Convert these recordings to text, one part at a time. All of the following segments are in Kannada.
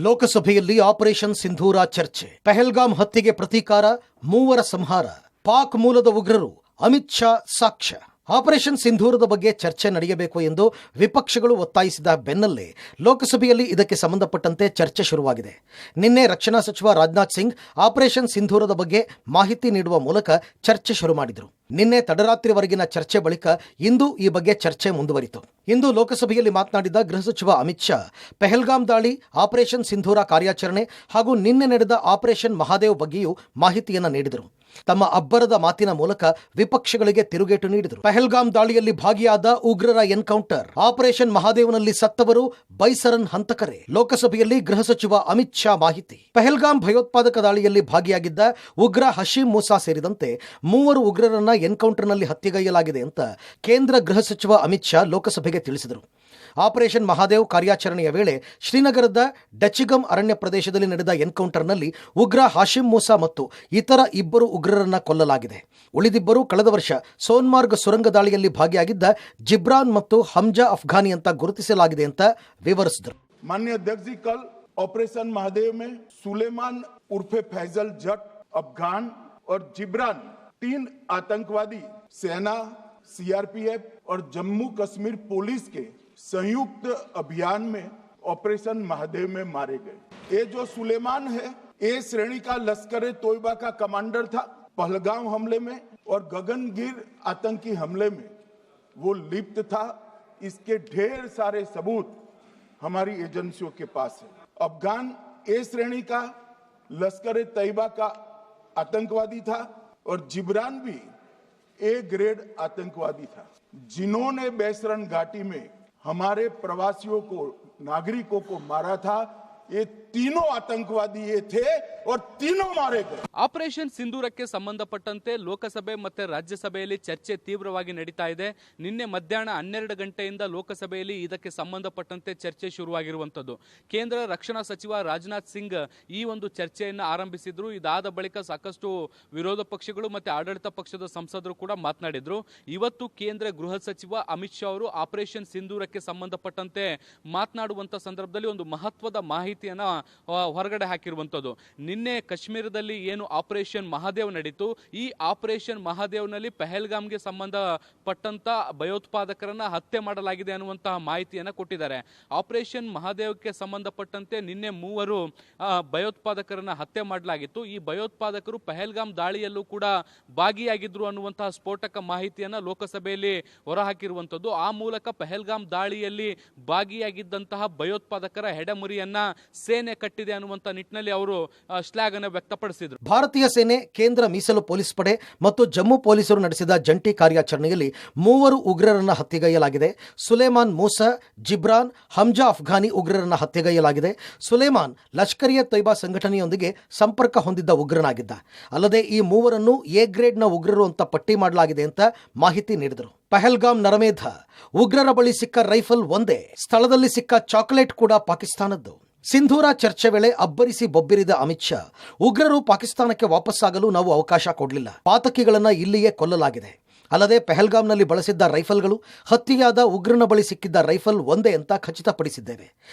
ಲೋಕಸಭೆಯಲ್ಲಿ ಆಪರೇಷನ್ ಸಿಂಧೂರ ಚರ್ಚೆ. ಪಹಲ್ಗಾಮ್ ಹತ್ಯೆಗೆ ಪ್ರತೀಕಾರ, ಮೂವರ ಸಂಹಾರ. ಪಾಕ್ ಮೂಲದ ಉಗ್ರರು, ಅಮಿತ್ ಶಾ ಸಾಕ್ಷ್ಯ. ಆಪರೇಷನ್ ಸಿಂಧೂರದ ಬಗ್ಗೆ ಚರ್ಚೆ ನಡೆಯಬೇಕು ಎಂದು ವಿಪಕ್ಷಗಳು ಒತ್ತಾಯಿಸಿದ ಬೆನ್ನಲ್ಲೇ ಲೋಕಸಭೆಯಲ್ಲಿ ಇದಕ್ಕೆ ಸಂಬಂಧಪಟ್ಟಂತೆ ಚರ್ಚೆ ಶುರುವಾಗಿದೆ. ನಿನ್ನೆ ರಕ್ಷಣಾ ಸಚಿವ ರಾಜನಾಥ್ ಸಿಂಗ್ ಆಪರೇಷನ್ ಸಿಂಧೂರದ ಬಗ್ಗೆ ಮಾಹಿತಿ ನೀಡುವ ಮೂಲಕ ಚರ್ಚೆ ಶುರು ಮಾಡಿದರು. ನಿನ್ನೆ ತಡರಾತ್ರಿವರೆಗಿನ ಚರ್ಚೆ ಬಳಿಕ ಇಂದು ಈ ಬಗ್ಗೆ ಚರ್ಚೆ ಮುಂದುವರಿತು. ಇಂದು ಲೋಕಸಭೆಯಲ್ಲಿ ಮಾತನಾಡಿದ ಗೃಹ ಸಚಿವ ಅಮಿತ್ ಶಾ, ಪಹಲ್ಗಾಮ್ ದಾಳಿ, ಆಪರೇಷನ್ ಸಿಂಧೂರ ಕಾರ್ಯಾಚರಣೆ ಹಾಗೂ ನಿನ್ನೆ ನಡೆದ ಆಪರೇಷನ್ ಮಹಾದೇವ್ ಬಗ್ಗೆಯೂ ಮಾಹಿತಿಯನ್ನ ನೀಡಿದರು. ತಮ್ಮ ಅಬ್ಬರದ ಮಾತಿನ ಮೂಲಕ ವಿಪಕ್ಷಗಳಿಗೆ ತಿರುಗೇಟು ನೀಡಿದರು. ಪಹಲ್ಗಾಮ್ ದಾಳಿಯಲ್ಲಿ ಭಾಗಿಯಾದ ಉಗ್ರರ ಎನ್ಕೌಂಟರ್, ಆಪರೇಷನ್ ಮಹಾದೇವ್ನಲ್ಲಿ ಸತ್ತವರು ಬೈಸರನ್ ಹಂತಕರೇ. ಲೋಕಸಭೆಯಲ್ಲಿ ಗೃಹ ಸಚಿವ ಅಮಿತ್ ಶಾ ಮಾಹಿತಿ. ಪಹಲ್ಗಾಮ್ ಭಯೋತ್ಪಾದಕ ದಾಳಿಯಲ್ಲಿ ಭಾಗಿಯಾಗಿದ್ದ ಉಗ್ರ ಹಶೀಂ ಮೂಸಾ ಸೇರಿದಂತೆ ಮೂವರು ಉಗ್ರರನ್ನ ಎನ್ಕೌಂಟರ್ನಲ್ಲಿ ಹತ್ಯೆಗೈಯಲಾಗಿದೆ ಅಂತ ಕೇಂದ್ರ ಗೃಹ ಸಚಿವ ಅಮಿತ್ ಶಾ ಲೋಕಸಭೆಗೆ ತಿಳಿಸಿದರು. ಆಪರೇಷನ್ ಮಹಾದೇವ್ ಕಾರ್ಯಾಚರಣೆಯ ವೇಳೆ ಶ್ರೀನಗರದ ಡಚಿಗಮ್ ಅರಣ್ಯ ಪ್ರದೇಶದಲ್ಲಿ ನಡೆದ ಎನ್ಕೌಂಟರ್ನಲ್ಲಿ ಉಗ್ರ ಹಾಶಿಂ ಮೂಸಾ ಮತ್ತು ಇತರ ಇಬ್ಬರು ಉಗ್ರರನ್ನ ಕೊಲ್ಲಲಾಗಿದೆ. ಉಳಿದಿಬ್ಬರು ಕಳೆದ ವರ್ಷ ಸೋನ್ಮಾರ್ಗ್ ಸುರಂಗ ದಾಳಿಯಲ್ಲಿ ಭಾಗಿಯಾಗಿದ್ದ ಜಿಬ್ರಾನ್ ಮತ್ತು ಹಮ್ಜಾ ಅಫ್ಘಾನಿ ಅಂತ ಗುರುತಿಸಲಾಗಿದೆ ಅಂತ ವಿವರಿಸಿದರು. माननीय अध्यक्ष जी, कल ऑपरेशन महादेव में सुलेमान उर्फे फैजल जट, अफगान और जिब्रान, 3 आतंकवादी सेना, सीआरपीएफ और जम्मू कश्मीर पुलिस के संयुक्त अभियान में ऑपरेशन महादेव में मारे गए. ये जो सुलेमान है, ए श्रेणी का लश्कर तोयबा का कमांडर था. पहलगाम हमले में और गगनगिर आतंकी हमले में वो लिप्त था. इसके ढेर सारे सबूत हमारी एजेंसियों के पास है. अफगान ए श्रेणी का लश्कर तैयबा का आतंकवादी था और जिब्रान भी ए ग्रेड आतंकवादी था, जिन्होंने बैसरन घाटी में हमारे प्रवासियों को, नागरिकों को मारा था. ये तीनों आतंकवादी ये थे और तीनों मारे गए. ಆಪರೇಷನ್ ಸಿಂಧೂರಕ್ಕೆ ಸಂಬಂಧಪಟ್ಟಂತೆ ಲೋಕಸಭೆ ಮತ್ತೆ ರಾಜ್ಯಸಭೆಯಲ್ಲಿ ಚರ್ಚೆ ತೀವ್ರವಾಗಿ ನಡೀತಾ ಇದೆ. ನಿನ್ನೆ ಮಧ್ಯಾಹ್ನ 12 ಗಂಟೆಯಿಂದ ಲೋಕಸಭೆಯಲ್ಲಿ ಇದಕ್ಕೆ ಸಂಬಂಧಪಟ್ಟಂತೆ ಚರ್ಚೆ ಶುರುವಾಗಿರುವಂತದ್ದು. ಕೇಂದ್ರ ರಕ್ಷಣಾ ಸಚಿವ ರಾಜನಾಥ್ ಸಿಂಗ್ ಈ ಒಂದು ಚರ್ಚೆಯನ್ನು ಆರಂಭಿಸಿದ್ರು. ಇದಾದ ಬಳಿಕ ಸಾಕಷ್ಟು ವಿರೋಧ ಪಕ್ಷಗಳು ಮತ್ತೆ ಆಡಳಿತ ಪಕ್ಷದ ಸಂಸದರು ಕೂಡ ಮಾತನಾಡಿದ್ರು. ಇವತ್ತು ಕೇಂದ್ರ ಗೃಹ ಸಚಿವ ಅಮಿತ್ ಶಾ ಅವರು ಆಪರೇಷನ್ ಸಿಂಧೂರಕ್ಕೆ ಸಂಬಂಧಪಟ್ಟಂತೆ ಮಾತನಾಡುವಂತ ಸಂದರ್ಭದಲ್ಲಿ ಒಂದು ಮಹತ್ವದ ಮಾಹಿತಿಯನ್ನ ಹೊರಗಡೆ ಹಾಕಿರುವಂತದ್ದು. ನಿನ್ನೆ ಕಾಶ್ಮೀರದಲ್ಲಿ ಏನು ಆಪರೇಷನ್ ಮಹಾದೇವ್ ನಡೀತು, ಈ ಆಪರೇಷನ್ ಮಹಾದೇವ್ನಲ್ಲಿ ಪಹಲ್ಗಾಮ್ಗೆ ಸಂಬಂಧಪಟ್ಟಂತ ಭಯೋತ್ಪಾದಕರನ್ನ ಹತ್ಯೆ ಮಾಡಲಾಗಿದೆ ಅನ್ನುವಂತಹ ಮಾಹಿತಿಯನ್ನ ಕೊಟ್ಟಿದ್ದಾರೆ. ಆಪರೇಷನ್ ಮಹಾದೇವ್ಗೆ ಸಂಬಂಧಪಟ್ಟಂತೆ ನಿನ್ನೆ 3 ಭಯೋತ್ಪಾದಕರನ್ನ ಹತ್ಯೆ ಮಾಡಲಾಗಿತ್ತು. ಈ ಭಯೋತ್ಪಾದಕರು ಪಹಲ್ಗಾಮ್ ದಾಳಿಯಲ್ಲೂ ಕೂಡ ಭಾಗಿಯಾಗಿದ್ರು ಅನ್ನುವಂತಹ ಸ್ಫೋಟಕ ಮಾಹಿತಿಯನ್ನ ಲೋಕಸಭೆಯಲ್ಲಿ ಹೊರಹಾಕಿರುವಂತದ್ದು. ಆ ಮೂಲಕ ಪಹಲ್ಗಾಮ್ ದಾಳಿಯಲ್ಲಿ ಭಾಗಿಯಾಗಿದ್ದಂತಹ ಭಯೋತ್ಪಾದಕರ ಹೆಡಮುರಿಯನ್ನ ಸೇನೆ ಕಟ್ಟಿದೆ ಅನ್ನುವಂತ ನಿಟ್ಟಿನಲ್ಲಿ ಅವರು ಶ್ಲಾಘನೆ ವ್ಯಕ್ತಪಡಿಸಿದರು. ಭಾರತೀಯ ಸೇನೆ, ಕೇಂದ್ರ ಮೀಸಲು ಪೊಲೀಸ್ ಪಡೆ ಮತ್ತು ಜಮ್ಮು ಪೊಲೀಸರು ನಡೆಸಿದ ಜಂಟಿ ಕಾರ್ಯಾಚರಣೆಯಲ್ಲಿ 3 ಉಗ್ರರನ್ನ ಹತ್ಯೆಗೈಯಲಾಗಿದೆ. ಸುಲೇಮಾನ್ ಮೂಸಾ, ಜಿಬ್ರಾನ್, ಹಮ್ಜಾ ಅಫ್ಘಾನಿ ಉಗ್ರರನ್ನ ಹತ್ಯೆಗೈಯಲಾಗಿದೆ. ಸುಲೇಮಾನ್ ಲಷ್ಕರ್ ಎ ತೊಯ್ಬಾ ಸಂಘಟನೆಯೊಂದಿಗೆ ಸಂಪರ್ಕ ಹೊಂದಿದ್ದ ಉಗ್ರನಾಗಿದ್ದ. ಅಲ್ಲದೆ ಈ 3ರನ್ನು ಎ ಗ್ರೇಡ್ನ ಉಗ್ರರು ಅಂತ ಪಟ್ಟಿ ಮಾಡಲಾಗಿದೆ ಅಂತ ಮಾಹಿತಿ ನೀಡಿದರು. ಪಹಲ್ಗಾಮ್ ನರಮೇಧ, ಉಗ್ರರ ಬಳಿ ಸಿಕ್ಕ ರೈಫಲ್ ಒಂದೇ, ಸ್ಥಳದಲ್ಲಿ ಸಿಕ್ಕ ಚಾಕೊಲೇಟ್ ಕೂಡ ಪಾಕಿಸ್ತಾನದ್ದು. ಸಿಂಧೂರ ಚರ್ಚೆ ವೇಳೆ ಅಬ್ಬರಿಸಿ ಬೊಬ್ಬಿರಿದ ಅಮಿತ್ ಶಾ, ಉಗ್ರರು ಪಾಕಿಸ್ತಾನಕ್ಕೆ ವಾಪಸ್ಸಾಗಲು ನಾವು ಅವಕಾಶ ಕೊಡಲಿಲ್ಲ, ಪಾತಕಿಗಳನ್ನ ಇಲ್ಲಿಯೇ ಕೊಲ್ಲಲಾಗಿದೆ. ಅಲ್ಲದೆ ಪಹಲ್ಗಾಮ್ನಲ್ಲಿ ಬಳಸಿದ್ದ ರೈಫಲ್ಗಳು ಹತ್ಯೆಯಾದ ಉಗ್ರನ ಬಳಿ ಸಿಕ್ಕಿದ್ದ ರೈಫಲ್ ಒಂದೇ ಅಂತ ಖಚಿತಪಡಿಸಿದ್ದೇವೆ.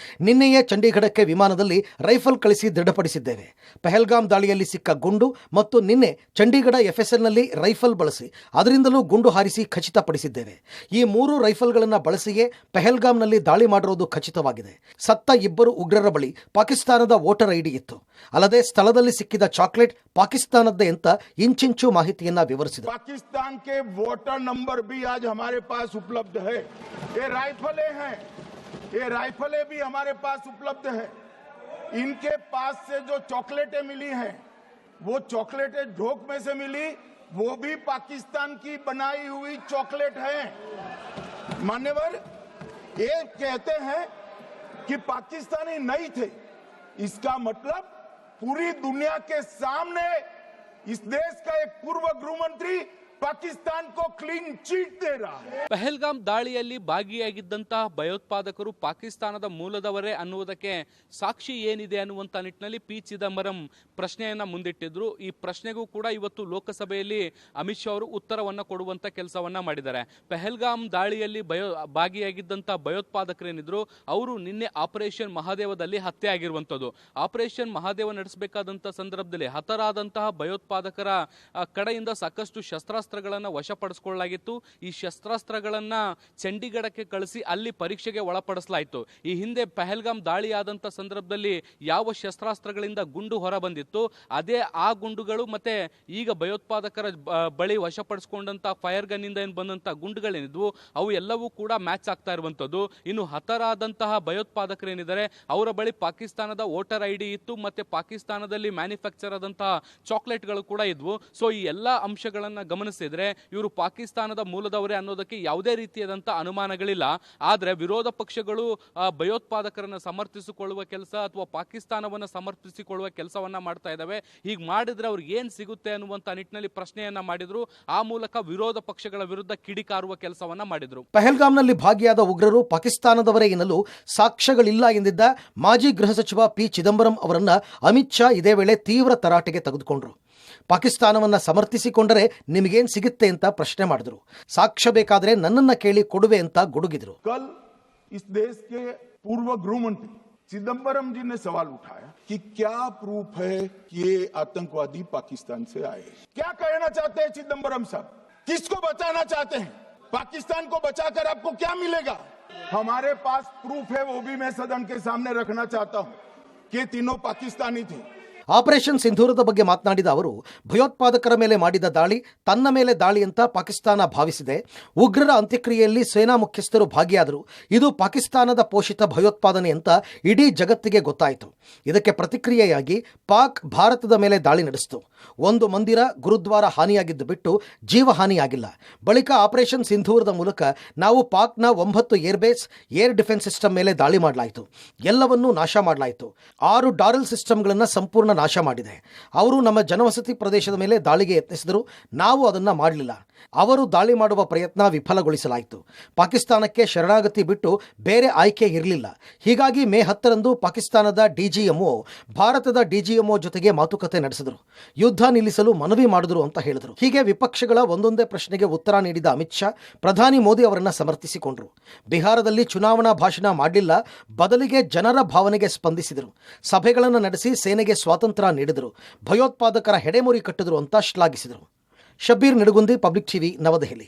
ನಿನ್ನೆಯೇ ಚಂಡೀಗಢಕ್ಕೆ ವಿಮಾನದಲ್ಲಿ ರೈಫಲ್ ಕಳಿಸಿ ದೃಢಪಡಿಸಿದ್ದೇವೆ. ಪಹಲ್ಗಾಮ್ ದಾಳಿಯಲ್ಲಿ ಸಿಕ್ಕ ಗುಂಡು ಮತ್ತು ನಿನ್ನೆ ಚಂಡೀಗಢ ಎಫ್ಎಸ್ಎಲ್ನಲ್ಲಿ ರೈಫಲ್ ಬಳಸಿ ಅದರಿಂದಲೂ ಗುಂಡು ಹಾರಿಸಿ ಖಚಿತಪಡಿಸಿದ್ದೇವೆ. ಈ 3 ರೈಫಲ್ಗಳನ್ನು ಬಳಸಿಯೇ ಪಹಲ್ಗಾಮ್ನಲ್ಲಿ ದಾಳಿ ಮಾಡಿರೋದು ಖಚಿತವಾಗಿದೆ. ಸತ್ತ 2 ಉಗ್ರರ ಬಳಿ ಪಾಕಿಸ್ತಾನದ ವೋಟರ್ ಐಡಿ ಇತ್ತು. ಅಲ್ಲದೆ ಸ್ಥಳದಲ್ಲಿ ಸಿಕ್ಕಿದ ಚಾಕ್ಲೇಟ್ ಪಾಕಿಸ್ತಾನದ್ದೇ ಅಂತ ಇಂಚಿಂಚು ಮಾಹಿತಿಯನ್ನ ವಿವರಿಸಿದರು. पाकिस्तान के वोटर नंबर भी आज हमारे पास उपलब्ध है. ये राइफलें हैं, ये राइफलें भी हमारे पास उपलब्ध है. इनके पास से जो चॉकलेटें मिली हैं, वो चॉकलेटें ढोक में से मिली, वो भी पाकिस्तान की बनाई हुई चॉकलेट है. मान्यवर, ये कहते हैं कि पाकिस्तानी नहीं थे. इसका मतलब पूरी दुनिया के सामने इस देश का एक पूर्व गृह मंत्री पाकिस्तान को क्लीन चिट दे रहा है। ಪಹಲ್ಗಾಮ್ ದಾಳಿಯಲ್ಲಿ ಭಾಗಿಯಾಗಿದ್ದಂತಹ ಭಯೋತ್ಪಾದಕರು ಪಾಕಿಸ್ತಾನದ ಮೂಲದವರೇ ಅನ್ನುವುದಕ್ಕೆ ಸಾಕ್ಷಿ ಏನಿದೆ ಅನ್ನುವಂತ ನಿಟ್ಟಿನಲ್ಲಿ ಪಿ ಚಿದಂಬರಂ ಪ್ರಶ್ನೆಯನ್ನ ಮುಂದಿಟ್ಟಿದ್ರು. ಈ ಪ್ರಶ್ನೆಗೂ ಕೂಡ ಇವತ್ತು ಲೋಕಸಭೆಯಲ್ಲಿ ಅಮಿತ್ ಶಾ ಅವರು ಉತ್ತರವನ್ನ ಕೊಡುವಂತ ಕೆಲಸವನ್ನ ಮಾಡಿದ್ದಾರೆ. ಪಹಲ್ಗಾಮ್ ದಾಳಿಯಲ್ಲಿ ಭಾಗಿಯಾಗಿದ್ದಂತಹ ಭಯೋತ್ಪಾದಕರೇನಿದ್ರು ಅವರು ನಿನ್ನೆ ಆಪರೇಷನ್ ಮಹಾದೇವದಲ್ಲಿ ಹತ್ಯೆ ಆಗಿರುವಂತದ್ದು. ಆಪರೇಷನ್ ಮಹಾದೇವ ನಡೆಸಬೇಕಾದಂತಹ ಸಂದರ್ಭದಲ್ಲಿ ಹತರಾದಂತಹ ಭಯೋತ್ಪಾದಕರ ಕಡೆಯಿಂದ ಸಾಕಷ್ಟು ಶಸ್ತ್ರಾಸ್ತ್ರಗಳನ್ನು ವಶಪಡಿಸಿಕೊಳ್ಳಲಾಗಿತ್ತು. ಈ ಶಸ್ತ್ರಾಸ್ತ್ರಗಳನ್ನ ಚಂಡೀಗಢಕ್ಕೆ ಕಳಿಸಿ ಅಲ್ಲಿ ಪರೀಕ್ಷೆಗೆ ಒಳಪಡಿಸಲಾಯಿತು. ಈ ಹಿಂದೆ ಪಹಲ್ಗಾಮ್ ದಾಳಿ ಆದಂತ ಸಂದರ್ಭದಲ್ಲಿ ಯಾವ ಶಸ್ತ್ರಾಸ್ತ್ರಗಳಿಂದ ಗುಂಡು ಹೊರ ಬಂದಿತ್ತು ಅದೇ ಆ ಗುಂಡುಗಳು ಮತ್ತೆ ಈಗ ಭಯೋತ್ಪಾದಕರ ಬಳಿ ವಶಪಡಿಸಿಕೊಂಡಂತ ಫೈರ್ ಗನ್ ಇಂದ ಏನ್ ಬಂದಂತ ಗುಂಡುಗಳೇನಿದ್ವು ಅವು ಎಲ್ಲವೂ ಕೂಡ ಮ್ಯಾಚ್ ಆಗ್ತಾ ಇರುವಂತದ್ದು. ಇನ್ನು ಹತರಾದಂತಹ ಭಯೋತ್ಪಾದಕರೇನಿದ್ದಾರೆ ಅವರ ಬಳಿ ಪಾಕಿಸ್ತಾನದ ವೋಟರ್ ಐಡಿ ಇತ್ತು ಮತ್ತೆ ಪಾಕಿಸ್ತಾನದಲ್ಲಿ ಮ್ಯಾನುಫ್ಯಾಕ್ಚರ್ ಆದಂತಹ ಚಾಕ್ಲೇಟ್ಗಳು ಕೂಡ ಇದ್ವು. ಸೊ ಈ ಎಲ್ಲಾ ಅಂಶಗಳನ್ನ ಗಮನಿಸಿದ್ರೆ ಇವರು ಪಾಕಿಸ್ತಾನದ ಮೂಲದವರೇ ಅನ್ನೋದಕ್ಕೆ ಯಾವುದೇ ರೀತಿಯಾದಂತಹ ಅನುಮಾನಗಳಿಲ್ಲ. ಆದ್ರೆ ವಿರೋಧ ಪಕ್ಷಗಳು ಭಯೋತ್ಪಾದಕರನ್ನ ಸಮರ್ಥಿಸಿಕೊಳ್ಳುವ ಕೆಲಸ ಅಥವಾ ಪಾಕಿಸ್ತಾನವನ್ನ ಸಮರ್ಥಿಸಿಕೊಳ್ಳುವ ಕೆಲಸವನ್ನ ಮಾಡ್ತಾ ಇದ್ದಾವೆ. ಹೀಗೆ ಮಾಡಿದ್ರೆ ಅವ್ರಿಗೆ ಏನ್ ಸಿಗುತ್ತೆ ಅನ್ನುವಂತ ನಿಟ್ಟಿನಲ್ಲಿ ಪ್ರಶ್ನೆಯನ್ನ ಮಾಡಿದ್ರು. ಆ ಮೂಲಕ ವಿರೋಧ ಪಕ್ಷಗಳ ವಿರುದ್ಧ ಕಿಡಿಕಾರುವ ಕೆಲಸವನ್ನ ಮಾಡಿದ್ರು. ಪಹಲ್ಗಾಮ್ನಲ್ಲಿ ಭಾಗಿಯಾದ ಉಗ್ರರು ಪಾಕಿಸ್ತಾನದವರೇ ಎನ್ನಲು ಸಾಕ್ಷ್ಯಗಳಿಲ್ಲ ಎಂದಿದ್ದ ಮಾಜಿ ಗೃಹ ಸಚಿವ ಪಿ ಚಿದಂಬರಂ ಅವರನ್ನ ಅಮಿತ್ ಶಾ ಇದೇ ವೇಳೆ ತೀವ್ರ ತರಾಟೆಗೆ ತೆಗೆದುಕೊಂಡ್ರು. ಪಾಕಿಸ್ತಾನವನ್ನ ಸಮರ್ಥಿಸಿಕೊಂಡರೆ ನಿಮಗೇನ್ ಸಿಗುತ್ತೆ ಅಂತ ಪ್ರಶ್ನೆ ಮಾಡಿದ್ರು. ಸಾಕ್ಷ್ಯ ಬೇಕಾದ್ರೆ ನನ್ನನ್ನ ಕೇಳಿ ಕೊಡುವೆ ಅಂತ ಗುಡುಗಿದ್ರು. कल इस देश के पूर्व गृह मंत्री चिदम्बरम जी ने सवाल उठाया कि क्या प्रूफ है कि ये आतंकवादी पाकिस्तान से आए। क्या कहना चाहते हैं चिदम्बरम साहब? किसको बचाना चाहते हैं? पाकिस्तान को बचाकर आपको क्या मिलेगा? हमारे पास प्रूफ है, वो भी मैं सदन के सामने रखना चाहता हूं कि तीनों पाकिस्तानी थे. ಆಪರೇಷನ್ ಸಿಂಧೂರದ ಬಗ್ಗೆ ಮಾತನಾಡಿದ ಅವರು, ಭಯೋತ್ಪಾದಕರ ಮೇಲೆ ಮಾಡಿದ ದಾಳಿ ತನ್ನ ಮೇಲೆ ದಾಳಿ ಅಂತ ಪಾಕಿಸ್ತಾನ ಭಾವಿಸಿದೆ. ಉಗ್ರರ ಅಂತ್ಯಕ್ರಿಯೆಯಲ್ಲಿ ಸೇನಾ ಮುಖ್ಯಸ್ಥರು ಭಾಗಿಯಾದರು. ಇದು ಪಾಕಿಸ್ತಾನದ ಪೋಷಿತ ಭಯೋತ್ಪಾದನೆ ಅಂತ ಇಡೀ ಜಗತ್ತಿಗೆ ಗೊತ್ತಾಯಿತು. ಇದಕ್ಕೆ ಪ್ರತಿಕ್ರಿಯೆಯಾಗಿ ಪಾಕ್ ಭಾರತದ ಮೇಲೆ ದಾಳಿ ನಡೆಸಿತು. ಒಂದು ಮಂದಿರ, ಗುರುದ್ವಾರ ಹಾನಿಯಾಗಿದ್ದು ಬಿಟ್ಟು ಜೀವಹಾನಿಯಾಗಿಲ್ಲ. ಬಳಿಕ ಆಪರೇಷನ್ ಸಿಂಧೂರದ ಮೂಲಕ ನಾವು ಪಾಕ್ನ 9 ಏರ್ಬೇಸ್ ಏರ್ ಡಿಫೆನ್ಸ್ ಸಿಸ್ಟಮ್ ಮೇಲೆ ದಾಳಿ ಮಾಡಲಾಯಿತು. ಎಲ್ಲವನ್ನೂ ನಾಶ ಮಾಡಲಾಯಿತು. 6 ಡಾರಲ್ ಸಿಸ್ಟಮ್ಗಳನ್ನು ಸಂಪೂರ್ಣ ನಾಶ ಮಾಡಿದೆ. ಅವರು ನಮ್ಮ ಜನವಸತಿ ಪ್ರದೇಶದ ಮೇಲೆ ದಾಳಿಗೆ ಯತ್ನಿಸಿದರು. ನಾವು ಅದನ್ನು ಮಾಡಲಿಲ್ಲ. ಅವರು ದಾಳಿ ಮಾಡುವ ಪ್ರಯತ್ನ ವಿಫಲಗೊಳಿಸಲಾಯಿತು. ಪಾಕಿಸ್ತಾನಕ್ಕೆ ಶರಣಾಗತಿ ಬಿಟ್ಟು ಬೇರೆ ಆಯ್ಕೆ ಇರಲಿಲ್ಲ. ಹೀಗಾಗಿ ಮೇ 10ರಂದು ಪಾಕಿಸ್ತಾನದ ಡಿಜಿಎಂಒ ಭಾರತದ ಡಿಜಿಎಂಒ ಜೊತೆಗೆ ಮಾತುಕತೆ ನಡೆಸಿದರು. ಯುದ್ಧ ನಿಲ್ಲಿಸಲು ಮನವಿ ಮಾಡಿದ್ರು ಅಂತ ಹೇಳಿದರು. ಹೀಗೆ ವಿಪಕ್ಷಗಳ ಒಂದೊಂದೇ ಪ್ರಶ್ನೆಗೆ ಉತ್ತರ ನೀಡಿದ ಅಮಿತ್ ಶಾ ಪ್ರಧಾನಿ ಮೋದಿ ಅವರನ್ನ ಸಮರ್ಥಿಸಿಕೊಂಡರು. ಬಿಹಾರದಲ್ಲಿ ಚುನಾವಣಾ ಭಾಷಣ ಮಾಡಲಿಲ್ಲ, ಬದಲಿಗೆ ಜನರ ಭಾವನೆಗೆ ಸ್ಪಂದಿಸಿದರು. ಸಭೆಗಳನ್ನು ನಡೆಸಿ ಸೇನೆಗೆ ಸ್ವಾತಂತ್ರ್ಯ ನೀಡಿದರು. ಭಯೋತ್ಪಾದಕರ ಹೆಡೆಮುರಿ ಕಟ್ಟಿದ್ರು ಅಂತ ಶ್ಲಾಘಿಸಿದರು. ಶಬ್ಬೀರ್ ನಿಡಗುಂದಿ, ಪಬ್ಲಿಕ್ ಟಿವಿ, ನವದೆಹಲಿ.